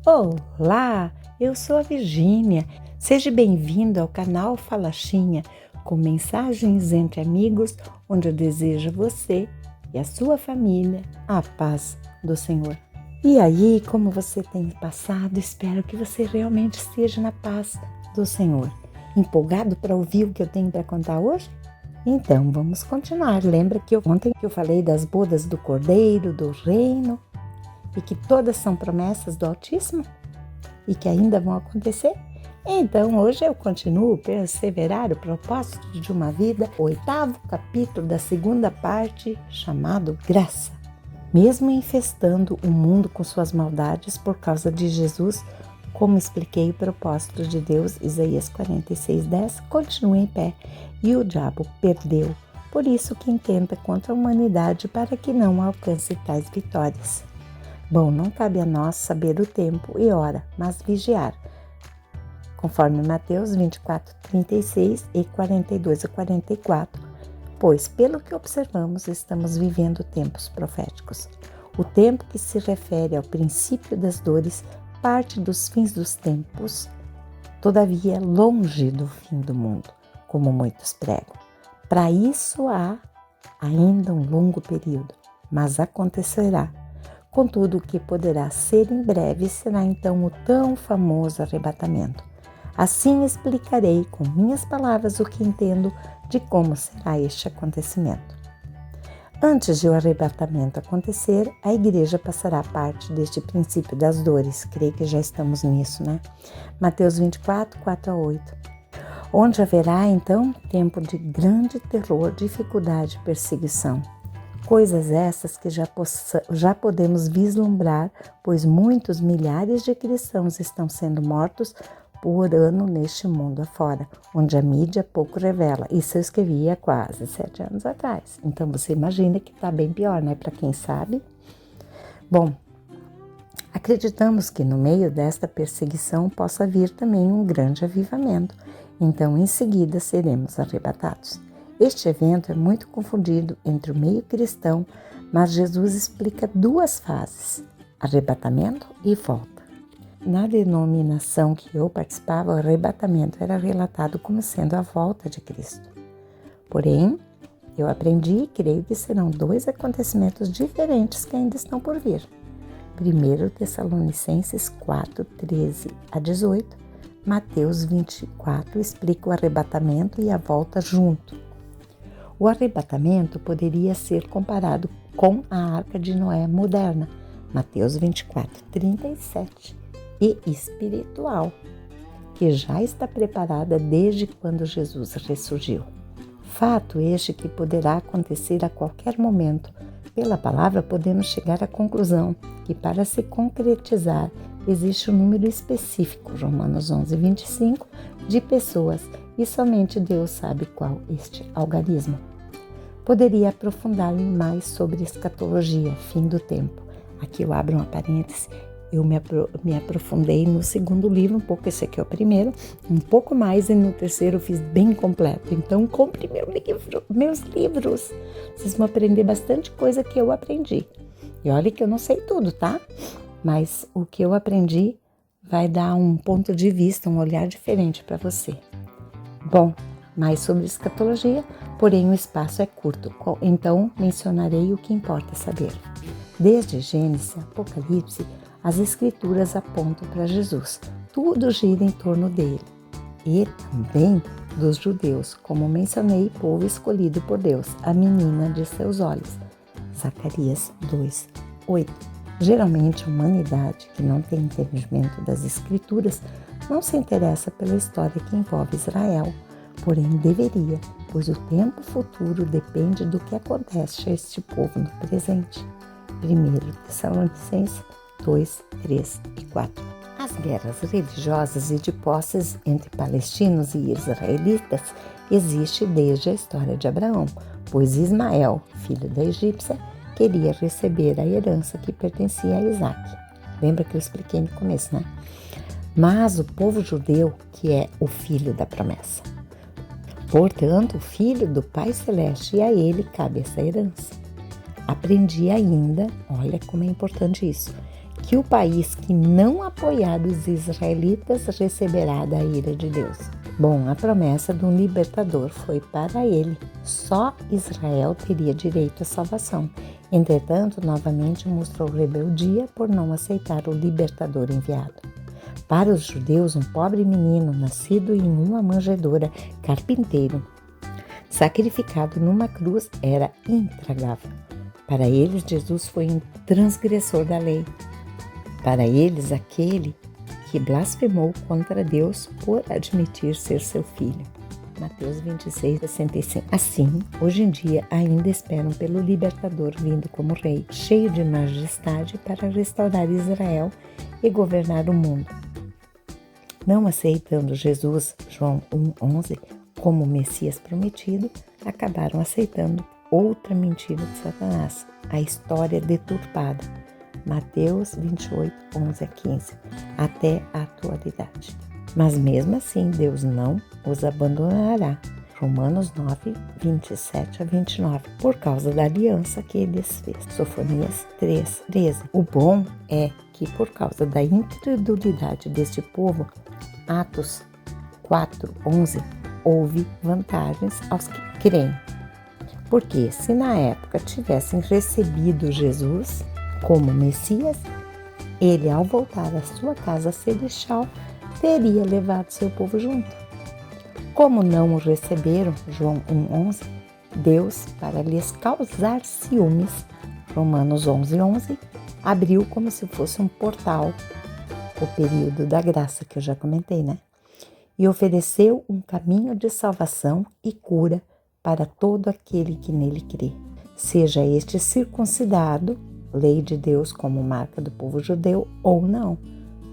Olá, eu sou a Virgínia. Seja bem-vindo ao canal Falachinha, com mensagens entre amigos, onde eu desejo a você e a sua família a paz do Senhor. E aí, como você tem passado? Espero que você realmente esteja na paz do Senhor. Empolgado para ouvir o que eu tenho para contar hoje? Então, vamos continuar. Lembra que ontem eu falei das bodas do Cordeiro, do Reino, e que todas são promessas do Altíssimo e que ainda vão acontecer? Então, hoje eu continuo perseverar o propósito de uma vida, o 8º capítulo da 2ª parte, chamado Graça. Mesmo infestando o mundo com suas maldades por causa de Jesus, como expliquei o propósito de Deus, Isaías 46:10, continua em pé e o diabo perdeu. Por isso que intenta contra a humanidade para que não alcance tais vitórias. Bom, não cabe a nós saber o tempo e hora, mas vigiar, conforme Mateus 24:36 e 42-44, pois, pelo que observamos, estamos vivendo tempos proféticos. O tempo que se refere ao princípio das dores parte dos fins dos tempos, todavia longe do fim do mundo, como muitos pregam. Para isso há ainda um longo período, mas acontecerá. Contudo, o que poderá ser em breve será então o tão famoso arrebatamento. Assim explicarei com minhas palavras o que entendo de como será este acontecimento. Antes de o arrebatamento acontecer, a igreja passará parte deste princípio das dores. Creio que já estamos nisso, né? Mateus 24, 4-8. Onde haverá então tempo de grande terror, dificuldade e perseguição. Coisas essas que já podemos vislumbrar, pois muitos milhares de cristãos estão sendo mortos por ano neste mundo afora, onde a mídia pouco revela. Isso eu escrevi há quase 7 anos atrás. Então você imagina que está bem pior, né? Para quem sabe. Bom, acreditamos que no meio desta perseguição possa vir também um grande avivamento. Então em seguida seremos arrebatados. Este evento é muito confundido entre o meio cristão, mas Jesus explica 2 fases, arrebatamento e volta. Na denominação que eu participava, o arrebatamento era relatado como sendo a volta de Cristo. Porém, eu aprendi e creio que serão 2 acontecimentos diferentes que ainda estão por vir. 1 Tessalonicenses 4:13-18, Mateus 24 explica o arrebatamento e a volta junto. O arrebatamento poderia ser comparado com a Arca de Noé moderna, Mateus 24:37, e espiritual, que já está preparada desde quando Jesus ressurgiu. Fato este que poderá acontecer a qualquer momento. Pela palavra podemos chegar à conclusão que para se concretizar existe um número específico, Romanos 11:25, de pessoas e somente Deus sabe qual este algarismo. Poderia aprofundar mais sobre escatologia, fim do tempo. Aqui eu abro uma parêntese. Eu me aprofundei no 2º livro, um pouco, esse aqui é o primeiro, um pouco mais, e no 3º eu fiz bem completo. Então, compre meus livros. Vocês vão aprender bastante coisa que eu aprendi. E olha que eu não sei tudo, tá? Mas o que eu aprendi vai dar um ponto de vista, um olhar diferente para você. Bom, mais sobre escatologia, porém o espaço é curto, então mencionarei o que importa saber. Desde Gênesis, Apocalipse, as escrituras apontam para Jesus. Tudo gira em torno dele. E também dos judeus, como mencionei, povo escolhido por Deus, a menina de seus olhos. Zacarias 2:8. Geralmente a humanidade, que não tem entendimento das escrituras, não se interessa pela história que envolve Israel, porém deveria, pois o tempo futuro depende do que acontece a este povo no presente. 1 Tessalonicenses 2:3-4. As guerras religiosas e de posses entre palestinos e israelitas existem desde a história de Abraão, pois Ismael, filho da egípcia, queria receber a herança que pertencia a Isaac. Lembra que eu expliquei no começo, né? Mas o povo judeu, que é o filho da promessa. Portanto, o filho do Pai Celeste, e a ele cabe essa herança. Aprendi ainda, olha como é importante isso, que o país que não apoiar os israelitas receberá da ira de Deus. Bom, a promessa de um libertador foi para ele. Só Israel teria direito à salvação. Entretanto, novamente mostrou rebeldia por não aceitar o libertador enviado. Para os judeus, um pobre menino nascido em uma manjedoura, carpinteiro, sacrificado numa cruz, era intragável. Para eles, Jesus foi um transgressor da lei. Para eles, aquele que blasfemou contra Deus por admitir ser seu filho. Mateus 26, 65. Assim, hoje em dia, ainda esperam pelo libertador vindo como rei, cheio de majestade para restaurar Israel e governar o mundo. Não aceitando Jesus, João 1,11, como o Messias prometido, acabaram aceitando outra mentira de Satanás, a história deturpada. Mateus 28, 11 a 15, até a atualidade. Mas mesmo assim, Deus não os abandonará. Romanos 9, 27 a 29, por causa da aliança que eles fez. Sofonias 3, 13. O bom é que por causa da incredulidade deste povo, Atos 4, 11, houve vantagens aos que creem. Porque se na época tivessem recebido Jesus como Messias, ele, ao voltar à sua casa celestial, teria levado seu povo junto. Como não o receberam, João 1,11, Deus, para lhes causar ciúmes, Romanos 11, abriu como se fosse um portal, o período da graça que eu já comentei, né? E ofereceu um caminho de salvação e cura para todo aquele que nele crê. Seja este circuncidado, lei de Deus como marca do povo judeu, ou não,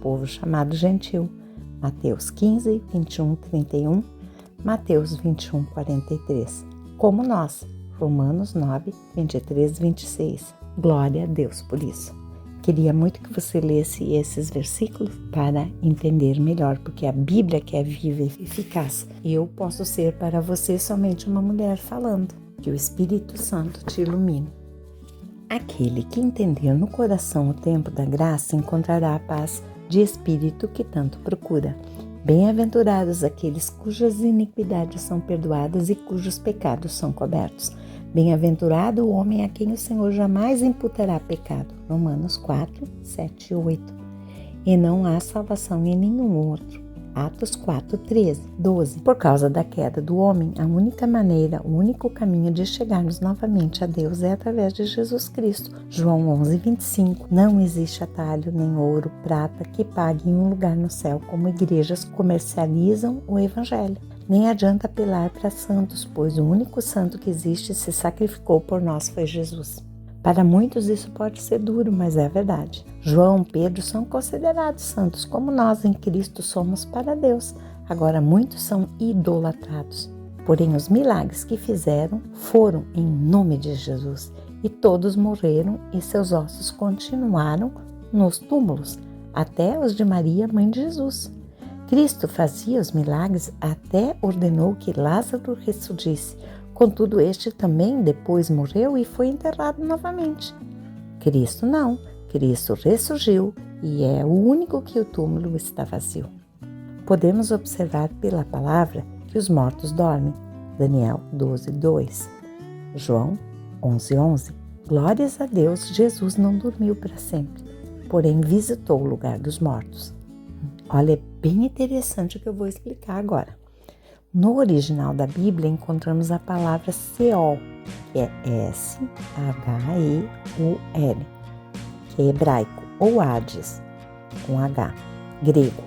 povo chamado gentil. Mateus 15, 21, 31, Mateus 21, 43. Como nós, Romanos 9, 23, 26. Glória a Deus por isso. Queria muito que você lesse esses versículos para entender melhor, porque a Bíblia que é viva e eficaz. Eu posso ser para você somente uma mulher falando. Que o Espírito Santo te ilumine. Aquele que entender no coração o tempo da graça encontrará a paz de espírito que tanto procura. Bem-aventurados aqueles cujas iniquidades são perdoadas e cujos pecados são cobertos. Bem-aventurado o homem a quem o Senhor jamais imputará pecado. Romanos 4, 7 e 8. E não há salvação em nenhum outro. Atos 4, 13, 12. Por causa da queda do homem, a única maneira, o único caminho de chegarmos novamente a Deus é através de Jesus Cristo. João 11, 25. Não existe atalho, nem ouro, prata que paguem um lugar no céu, como igrejas comercializam o Evangelho. Nem adianta apelar para santos, pois o único santo que existe se sacrificou por nós foi Jesus. Para muitos isso pode ser duro, mas é a verdade. João, Pedro são considerados santos, como nós em Cristo somos para Deus. Agora muitos são idolatrados. Porém os milagres que fizeram foram em nome de Jesus. E todos morreram e seus ossos continuaram nos túmulos, até os de Maria, mãe de Jesus. Cristo fazia os milagres até ordenou que Lázaro ressurgisse. Contudo, este também depois morreu e foi enterrado novamente. Cristo não. Cristo ressurgiu e é o único que o túmulo está vazio. Podemos observar pela palavra que os mortos dormem. Daniel 12, 2. João 11, 11. Glórias a Deus, Jesus não dormiu para sempre, porém visitou o lugar dos mortos. Olha, é bem interessante o que eu vou explicar agora. No original da Bíblia encontramos a palavra Seol, que é S-H-E-U-L, que é hebraico, ou Hades, com H, grego,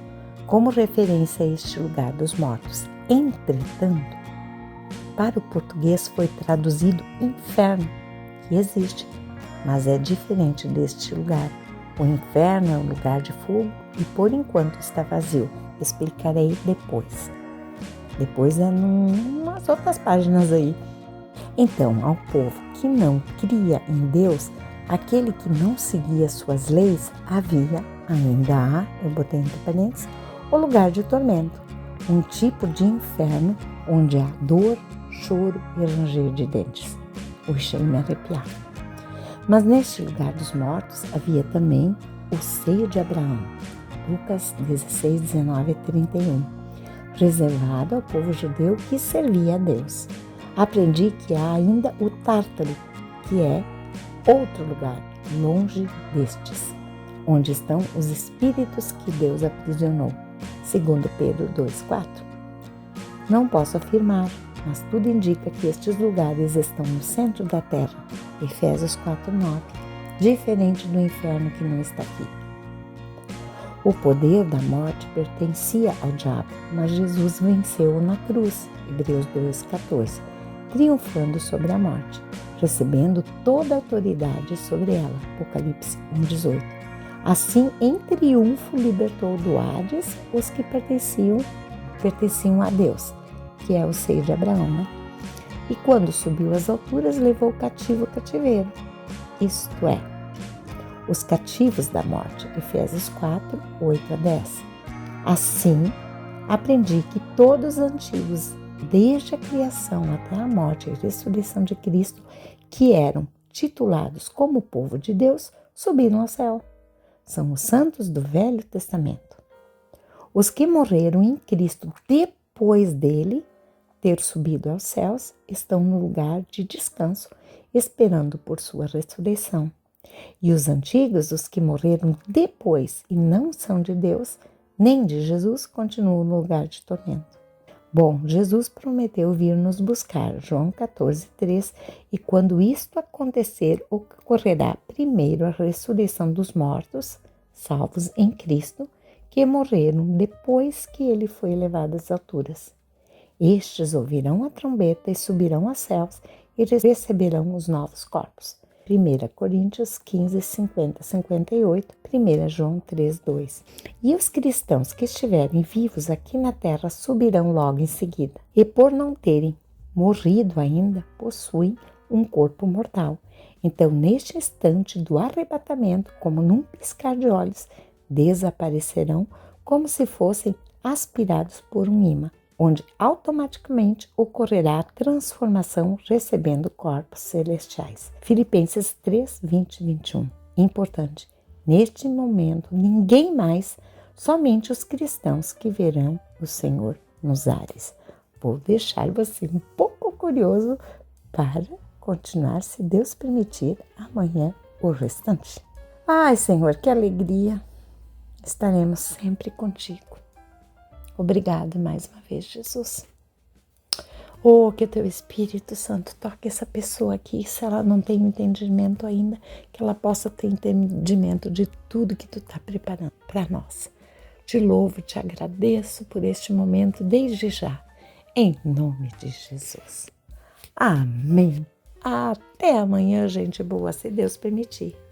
como referência a este lugar dos mortos. Entretanto, para o português foi traduzido inferno, que existe, mas é diferente deste lugar. O inferno é um lugar de fogo e por enquanto está vazio. Explicarei depois. Depois é umas outras páginas aí. Então, ao povo que não cria em Deus, aquele que não seguia suas leis, ainda há, eu botei entre parênteses, o lugar de tormento, um tipo de inferno onde há dor, choro e ranger de dentes. Puxa, me arrepiar. Mas neste lugar dos mortos havia também o seio de Abraão. Lucas 16, 19 e 31. Reservado ao povo judeu que servia a Deus. Aprendi que há ainda o Tártaro, que é outro lugar, longe destes, onde estão os espíritos que Deus aprisionou. Segundo Pedro 2,4. Não posso afirmar, mas tudo indica que estes lugares estão no centro da terra. Efésios 4,9. Diferente do inferno que não está aqui. O poder da morte pertencia ao diabo, mas Jesus venceu-o na cruz. Hebreus 2,14. Triunfando sobre a morte, recebendo toda a autoridade sobre ela. Apocalipse 1,18. Assim, em triunfo, libertou do Hades os que pertenciam a Deus, que é o seio de Abraão, né? E quando subiu às alturas, levou cativo o cativeiro, isto é, os cativos da morte. Efésios 4, 8 a 10. Assim, aprendi que todos os antigos, desde a criação até a morte e ressurreição de Cristo, que eram titulados como povo de Deus, subiram ao céu. São os santos do Velho Testamento. Os que morreram em Cristo depois dele ter subido aos céus estão no lugar de descanso, esperando por sua ressurreição. E os antigos, os que morreram depois e não são de Deus, nem de Jesus, continuam no lugar de tormento. Bom, Jesus prometeu vir nos buscar, João 14,3, e quando isto acontecer, ocorrerá primeiro a ressurreição dos mortos, salvos em Cristo, que morreram depois que ele foi levado às alturas. Estes ouvirão a trombeta e subirão aos céus e receberão os novos corpos. 1 Coríntios 15, 50, 58, 1 João 3, 2. E os cristãos que estiverem vivos aqui na terra subirão logo em seguida. E por não terem morrido ainda, possuem um corpo mortal. Então, neste instante do arrebatamento, como num piscar de olhos, desaparecerão como se fossem aspirados por um imã, onde automaticamente ocorrerá a transformação recebendo corpos celestiais. Filipenses 3, 20 e 21. Importante, neste momento, ninguém mais, somente os cristãos que verão o Senhor nos ares. Vou deixar você um pouco curioso para continuar, se Deus permitir, amanhã o restante. Ai, Senhor, que alegria! Estaremos sempre contigo. Obrigada mais uma vez, Jesus. Oh, que teu Espírito Santo toque essa pessoa aqui, se ela não tem entendimento ainda, que ela possa ter entendimento de tudo que tu está preparando para nós. Te louvo, te agradeço por este momento desde já, em nome de Jesus. Amém. Até amanhã, gente boa, se Deus permitir.